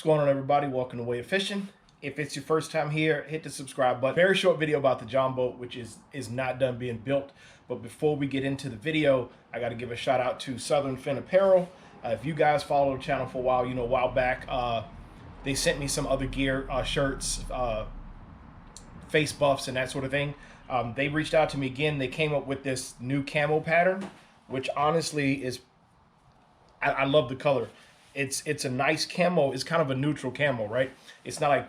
What's going on, everybody? Welcome to WAEofFishing. If it's your first time here, hit the subscribe button. Very short video about the Jon Boat, which is not done being built. But before we get into the video, I got to give a shout out to Southern Fin Apparel. If you guys follow the channel for a while, you know, a while back, they sent me some other gear, shirts, face buffs, and that sort of thing. They reached out to me again. They came up with this new camo pattern, which honestly is, I love the color. It's a nice camo. It's kind of a neutral camo, right? It's not like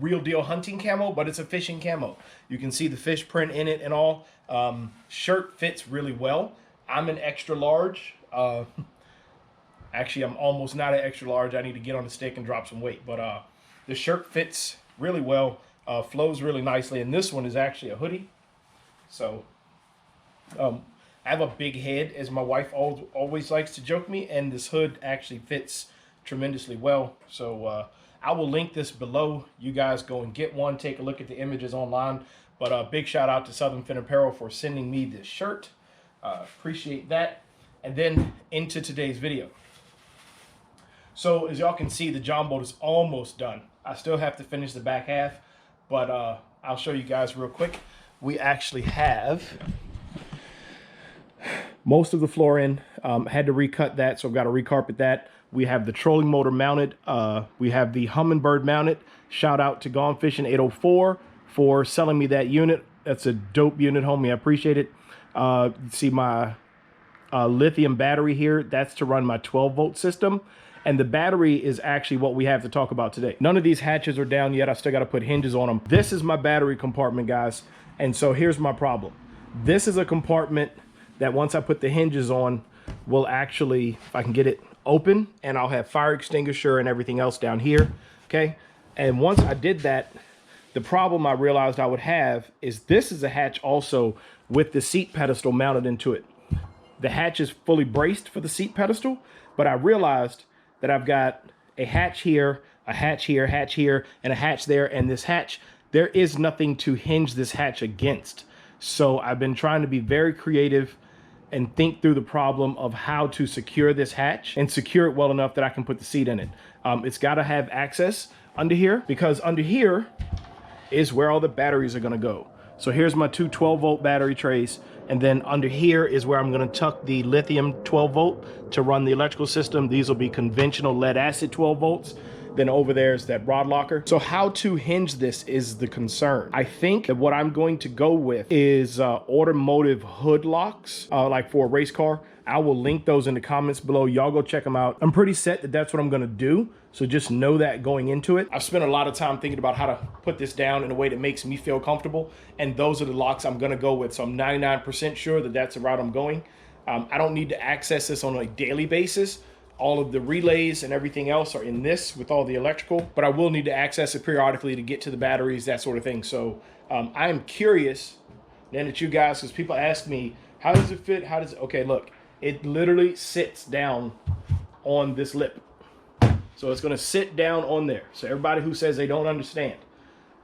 real deal hunting camo, but it's a fishing camo. You can see the fish print in it and all. Shirt fits really well. I'm an extra large. Actually, I'm almost not an extra large. I need to get on the stick and drop some weight. But the shirt fits really well, flows really nicely. And this one is actually a hoodie. So I have a big head, as my wife always likes to joke me, and this hood actually fits tremendously well. So I will link this below. You guys go and get one. Take a look at the images online. But a big shout out to Southern Fin Apparel for sending me this shirt. Appreciate that. And then into today's video. So as y'all can see, the Jon Boat is almost done. I still have to finish the back half, but I'll show you guys real quick. We actually have most of the floor in. Had to recut that, so I've got to recarpet that. We have the trolling motor mounted. We have the Humminbird mounted. Shout out to Gone Fishing 804 for selling me that unit. That's a dope unit, homie. I appreciate it. See my lithium battery here. That's to run my 12-volt system. And the battery is actually what we have to talk about today. None of these hatches are down yet. I still got to put hinges on them. This is my battery compartment, guys. And so here's my problem. This is a compartment that once I put the hinges on will actually, if I can get it open, and I'll have fire extinguisher and everything else down here, okay? And once I did that, the problem I realized I would have is this is a hatch also with the seat pedestal mounted into it. The hatch is fully braced for the seat pedestal, but I realized that I've got a hatch here, a hatch here, hatch here, and a hatch there, and this hatch, there is nothing to hinge this hatch against. So I've been trying to be very creative and think through the problem of how to secure this hatch and secure it well enough that I can put the seat in it. It's got to have access under here, because under here is where all the batteries are going to go. So here's my two 12-volt battery trays, and then under here is where I'm going to tuck the lithium 12-volt to run the electrical system. These will be conventional lead acid 12 volts. Then over there is that rod locker. So how to hinge this is the concern. I think that what I'm going to go with is automotive hood locks, like for a race car. I will link those in the comments below. Y'all go check them out. I'm pretty set that that's what I'm gonna do. So just know that going into it. I've spent a lot of time thinking about how to put this down in a way that makes me feel comfortable. And those are the locks I'm gonna go with. So I'm 99% sure that that's the route I'm going. I don't need to access this on a daily basis. All of the relays and everything else are in this with all the electrical, but I will need to access it periodically to get to the batteries, that sort of thing. So I am curious then that you guys, because people ask me, how does it fit? How does it? Okay, look, it literally sits down on this lip. So it's gonna sit down on there. So everybody who says they don't understand,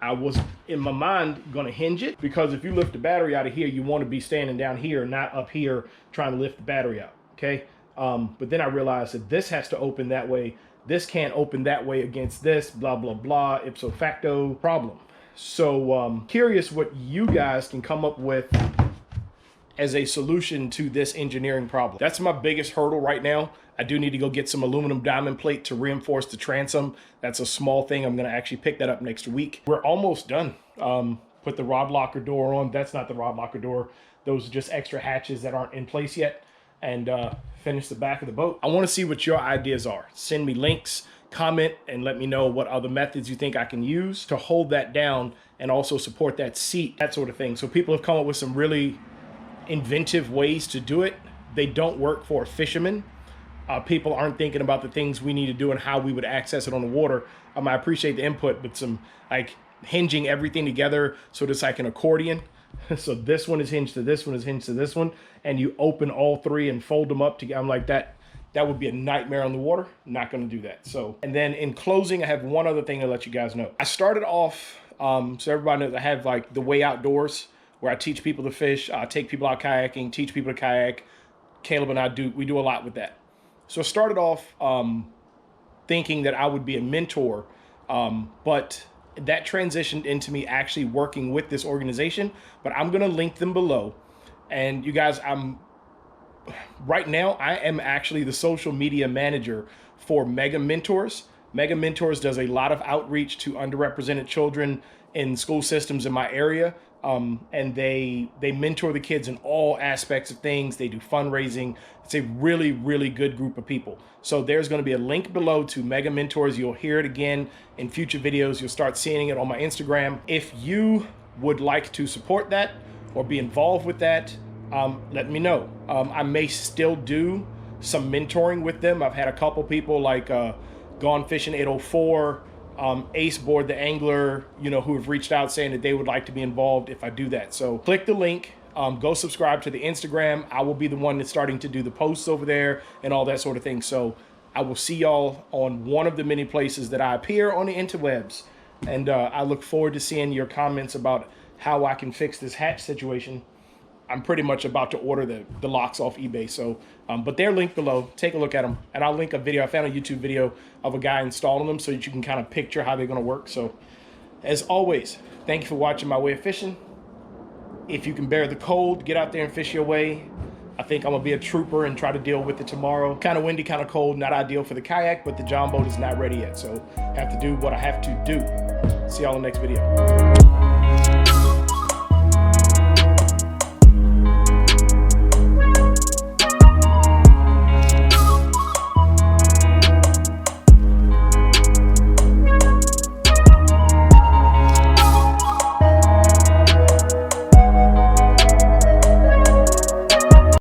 I was in my mind gonna hinge it, because if you lift the battery out of here, you wanna be standing down here, not up here trying to lift the battery out, okay? But then I realized that this has to open that way. This can't open that way against this, blah, blah, blah, ipso facto problem. So curious what you guys can come up with as a solution to this engineering problem. That's my biggest hurdle right now. I do need to go get some aluminum diamond plate to reinforce the transom. That's a small thing. I'm gonna actually pick that up next week. We're almost done. Put the rod locker door on. That's not the rod locker door. Those are just extra hatches that aren't in place yet. And finish the back of the boat. I want to see what your ideas are. Send me links, comment, and let me know what other methods you think I can use to hold that down and also support that seat, that sort of thing. So people have come up with some really inventive ways to do it. They don't work for a fisherman. People aren't thinking about the things we need to do and how we would access it on the water. I appreciate the input, but some like hinging everything together so it's like an accordion. So this one is hinged to this one, is hinged to this one, and you open all three and fold them up together. I'm like, that would be a nightmare on the water. Not going to do that. So, and then in closing, I have one other thing to let you guys know. I started off, so everybody knows I have like the Way Outdoors, where I teach people to fish, take people out kayaking, teach people to kayak. Caleb and I we do a lot with that. So I started off thinking that I would be a mentor, but that transitioned into me actually working with this organization. But I'm gonna link them below. And you guys, right now I am actually the social media manager for Mega Mentors. Mega Mentors does a lot of outreach to underrepresented children in school systems in my area. And they mentor the kids in all aspects of things. They do fundraising. It's a really, really good group of people. So there's going to be a link below to Mega Mentors. You'll hear it again in future videos. You'll start seeing it on my Instagram. If you would like to support that or be involved with that, let me know. I may still do some mentoring with them. I've had a couple people like Gone Fishing 804, Ace Board the Angler, who have reached out saying that they would like to be involved if I do that. So click the link, go subscribe to the Instagram. I will be the one that's starting to do the posts over there and all that sort of thing. So I will see y'all on one of the many places that I appear on the interwebs. And I look forward to seeing your comments about how I can fix this hatch situation. I'm pretty much about to order the locks off eBay. So, but they're linked below. Take a look at them. And I'll link a video. I found a YouTube video of a guy installing them so that you can kind of picture how they're going to work. So, as always, thank you for watching My Way of Fishing. If you can bear the cold, get out there and fish your way. I think I'm going to be a trooper and try to deal with it tomorrow. Kind of windy, kind of cold. Not ideal for the kayak, but the Jon Boat is not ready yet. So, I have to do what I have to do. See y'all in the next video.